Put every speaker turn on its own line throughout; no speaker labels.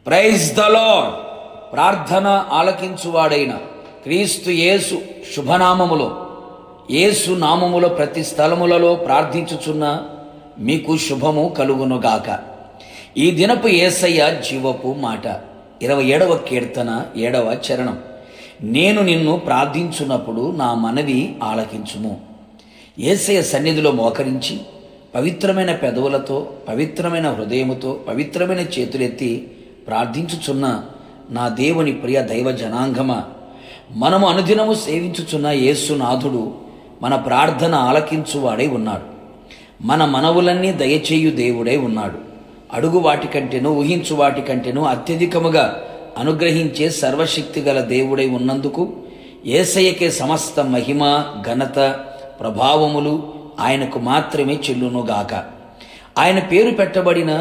Praise the lord. ప్రార్థన ఆలకించువాడైన క్రీస్తు యేసు శుభనామములో, యేసు నామములో ప్రతి స్థలములలో ప్రార్థించుచున్న మీకు శుభము కలుగునుగాక. ఈ దినపు యేసయ్య జీవపు మాట. 27వ కీర్తన 7వ చరణం. నేను నిన్ను ప్రార్థించున్నప్పుడు నా మనవి ఆలకించుము. యేసయ్య సన్నిధిలో మోకరించి పవిత్రమైన పెదవులతో, పవిత్రమైన హృదయముతో, పవిత్రమైన చేతులెత్తి ప్రార్థించుచున్న నా దేవుని ప్రియ దైవ జనాంగమా, మనము అనుదినము సేవించుచున్న యేసునాథుడు మన ప్రార్థన ఆలకించువాడై ఉన్నాడు. మన మనవులన్నీ దయచేయు దేవుడై ఉన్నాడు. అడుగు వాటికంటేనూ ఊహించు వాటికంటేనూ అత్యధికముగా అనుగ్రహించే సర్వశక్తి గల దేవుడై ఉన్నందుకు యేసయ్యకే సమస్త మహిమ, ఘనత, ప్రభావములు ఆయనకు మాత్రమే చెల్లునుగాక. ఆయన పేరు పెట్టబడిన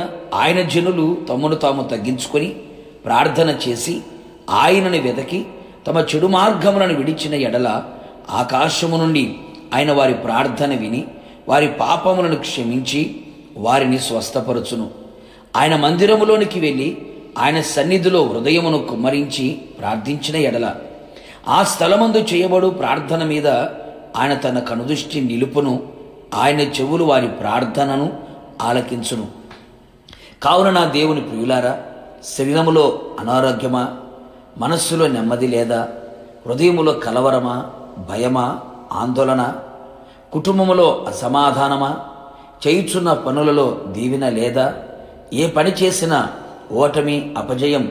ఆయన జనులు తమను తాము తగ్గించుకొని ప్రార్థన చేసి ఆయనను వెదకి తమ చెడు మార్గములను విడిచిన ఎడల ఆకాశము నుండి ఆయన వారి ప్రార్థన విని వారి పాపములను క్షమించి వారిని స్వస్థపరచును. ఆయన మందిరములోనికి వెళ్ళి ఆయన సన్నిధిలో హృదయమును కుమ్మరించి ప్రార్థించిన ఎడల ఆ స్థలమందు చేయబడు ప్రార్థన మీద ఆయన తన కనుదృష్టి నిలుపును. ఆయన చెవులు వారి ప్రార్థనను ఆలకించును. కావున నా దేవుని ప్రియులారా, శరీరములో అనారోగ్యమా, మనస్సులో నెమ్మది లేదా, హృదయములో కలవరమా, భయమా, ఆందోళన, కుటుంబములో అసమాధానమా, చేయుచున్న పనులలో దీవెన లేదా, ఏ పని చేసినా ఓటమి, అపజయం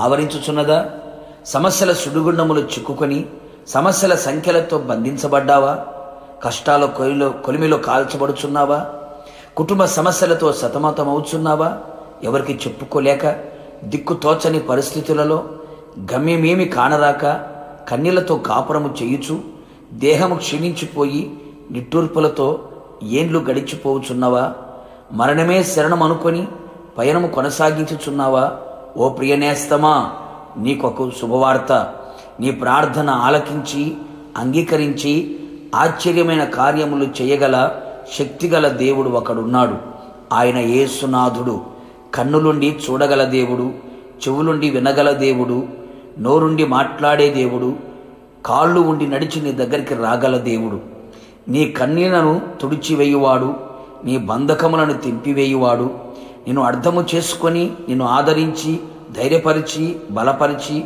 ఆవరించుచున్నదా, సమస్యల సుడిగుండములు చిక్కుకొని సమస్యల సంఖ్యలతో బంధించబడ్డావా, కష్టాల కొలిమిలో కాల్చబడుచున్నావా, కుటుంబ సమస్యలతో సతమతమవుచున్నావా, ఎవరికి చెప్పుకోలేక దిక్కు తోచని పరిస్థితులలో గమ్యమేమి కానరాక కన్నీళ్లతో కాపురము చేయుచు దేహము క్షీణించిపోయి నిట్టూర్పులతో ఏండ్లు గడిచిపోవుచున్నావా, మరణమే శరణం అనుకొని పయనము కొనసాగించుచున్నావా? ఓ ప్రియనేస్తమా, నీకొక శుభవార్త. నీ ప్రార్థన ఆలకించి అంగీకరించి ఆశ్చర్యమైన కార్యములు చేయగల శక్తిగల దేవుడు ఒకడున్నాడు. ఆయన యేసునాథుడు. కన్నులుండి చూడగల దేవుడు, చెవులుండి వినగల దేవుడు, నోరుండి మాట్లాడే దేవుడు, కాళ్ళు ఉండి నడిచి నీ దగ్గరికి రాగల దేవుడు. నీ కన్నీళ్లను తుడిచివేయువాడు, నీ బంధకములను తెంపివేయువాడు, నిన్ను అర్థము చేసుకొని నిన్ను ఆదరించి ధైర్యపరిచి బలపరిచి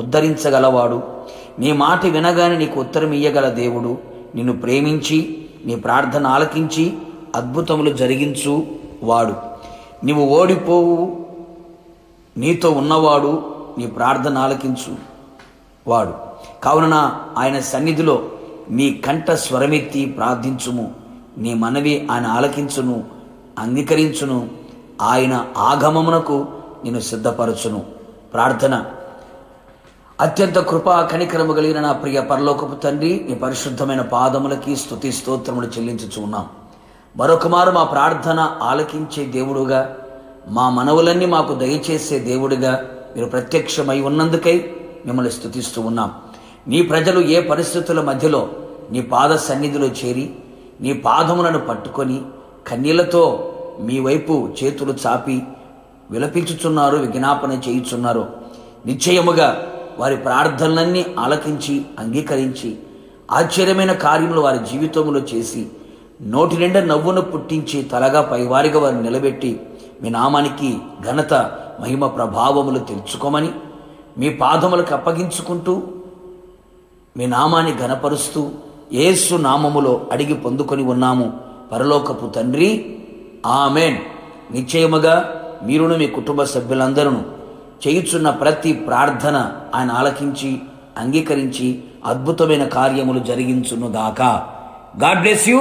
ఉద్ధరించగలవాడు. నీ మాట వినగానే నీకు ఉత్తరం ఇయ్యగల దేవుడు, నిన్ను ప్రేమించి నీ ప్రార్థన ఆలకించి అద్భుతములు జరిగించు వాడు. నీవు ఓడిపోవు, నీతో ఉన్నవాడు, నీ ప్రార్థన ఆలకించు వాడు. కావున ఆయన సన్నిధిలో నీ కంఠ స్వరమెత్తి ప్రార్థించుము. నీ మనవి ఆయన ఆలకించును, అంగీకరించును. ఆయన ఆగమమునకు నిన్ను సిద్ధపరచును. ప్రార్థన. అత్యంత కృపా కనికరము కలిగిన నా ప్రియ పరలోకపు తండ్రి, నీ పరిశుద్ధమైన పాదములకి స్తుతి స్తోత్రములు చెల్లించుచు ఉన్నాం. మరొకమారు మా ప్రార్థన ఆలకించే దేవుడుగా, మా మనవులన్నీ మాకు దయచేసే దేవుడిగా మీరు ప్రత్యక్షమై ఉన్నందుకై మిమ్మల్ని స్తుతిస్తూ ఉన్నాం. నీ ప్రజలు ఏ పరిస్థితుల మధ్యలో నీ పాద సన్నిధిలో చేరి నీ పాదములను పట్టుకొని కన్నీళ్లతో మీ వైపు చేతులు చాపి విలపించుచున్నారు, విజ్ఞాపన చేయుచున్నారు. నిశ్చయముగా వారి ప్రార్థనలన్నీ ఆలకించి అంగీకరించి ఆశ్చర్యమైన కార్యములు వారి జీవితంలో చేసి నోటి నిండా నవ్వును పుట్టించి తలగా పైవారిగా వారిని నిలబెట్టి మీ నామానికి ఘనత, మహిమ, ప్రభావములు తెలుసుకోమని మీ పాదములకు అప్పగించుకుంటూ మీ నామాన్ని ఘనపరుస్తూ యేసు నామములో అడిగి పొందుకొని ఉన్నాము పరలోకపు తండ్రి, ఆమెన్. నిశ్చయముగా మీరును మీ కుటుంబ సభ్యులందరూ చేయుచున్న ప్రతి ప్రార్థన ఆయన ఆలకించి అంగీకరించి అద్భుతమైన కార్యములు జరిగించునుగాక. God bless you.